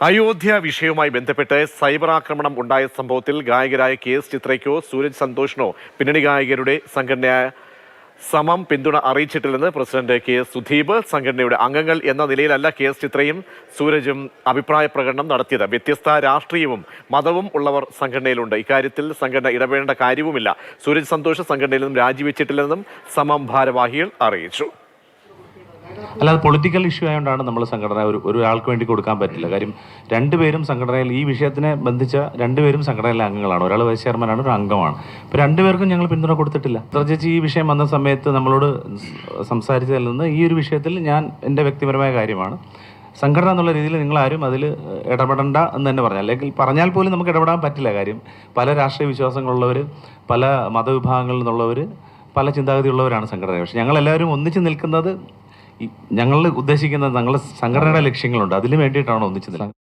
അയോധ്യ വിഷയവുമായി ബന്ധപ്പെട്ട് സൈബർ ആക്രമണം ഉണ്ടായ സംഭവത്തിൽ ഗായകരായ KS ചിത്രയ്ക്കോ സൂരജ് സന്തോഷിനോ പിന്നണി ഗായകരുടെ സംഘടനയായ സമം പിന്തുണ അറിയിച്ചിട്ടില്ലെന്ന് പ്രസിഡന്റ് KS സുധീപ്. സംഘടനയുടെ അംഗങ്ങൾ എന്ന നിലയിലല്ല KS ചിത്രയും സൂരജും അഭിപ്രായ പ്രകടനം നടത്തിയത്. വ്യത്യസ്ത രാഷ്ട്രീയവും മതവും ഉള്ളവർ സംഘടനയിലുണ്ട്. ഇക്കാര്യത്തിൽ സംഘടന ഇടപെടേണ്ട കാര്യവുമില്ല. സൂരജ് സന്തോഷ് സംഘടനയിൽ നിന്നും രാജിവെച്ചിട്ടില്ലെന്നും സമം ഭാരവാഹികൾ അറിയിച്ചു. അല്ലാതെ പൊളിറ്റിക്കൽ ഇഷ്യൂ ആയതുകൊണ്ടാണ് നമ്മൾ സംഘടന ഒരാൾക്ക് വേണ്ടി കൊടുക്കാൻ പറ്റില്ല. കാര്യം രണ്ടുപേരും സംഘടനയിൽ ഈ വിഷയത്തിനെ ബന്ധിച്ച രണ്ടുപേരും സംഘടനയിലെ അംഗങ്ങളാണ്. ഒരാൾ വൈസ് ചെയർമാനാണ്, ഒരു അംഗമാണ്. ഇപ്പോൾ രണ്ടുപേർക്കും ഞങ്ങൾ പിന്തുണ കൊടുത്തിട്ടില്ല. ചേച്ചി ഈ വിഷയം വന്ന സമയത്ത് നമ്മളോട് സംസാരിച്ചതിൽ നിന്ന് ഈ ഒരു വിഷയത്തിൽ ഞാൻ എൻ്റെ വ്യക്തിപരമായ കാര്യമാണ്. സംഘടന എന്നുള്ള രീതിയിൽ നിങ്ങളാരും അതിൽ ഇടപെടണ്ട എന്ന് തന്നെ പറഞ്ഞു. അല്ലെങ്കിൽ പറഞ്ഞാൽ പോലും നമുക്ക് ഇടപെടാൻ പറ്റില്ല. കാര്യം പല രാഷ്ട്രീയ വിശ്വാസങ്ങളുള്ളവർ, പല മതവിഭാഗങ്ങളിൽ നിന്നുള്ളവർ, പല ചിന്താഗതിയുള്ളവരാണ് സംഘടന. പക്ഷേ ഞങ്ങളെല്ലാവരും ഒന്നിച്ച് നിൽക്കുന്നത് ഞങ്ങൾ ഉദ്ദേശിക്കുന്നത് ഞങ്ങളുടെ സംഘടനയുടെ ലക്ഷ്യങ്ങളുണ്ട്. അതിന് വേണ്ടിയിട്ടാണ് ഒന്നിച്ചു നിൽക്കുന്നത്.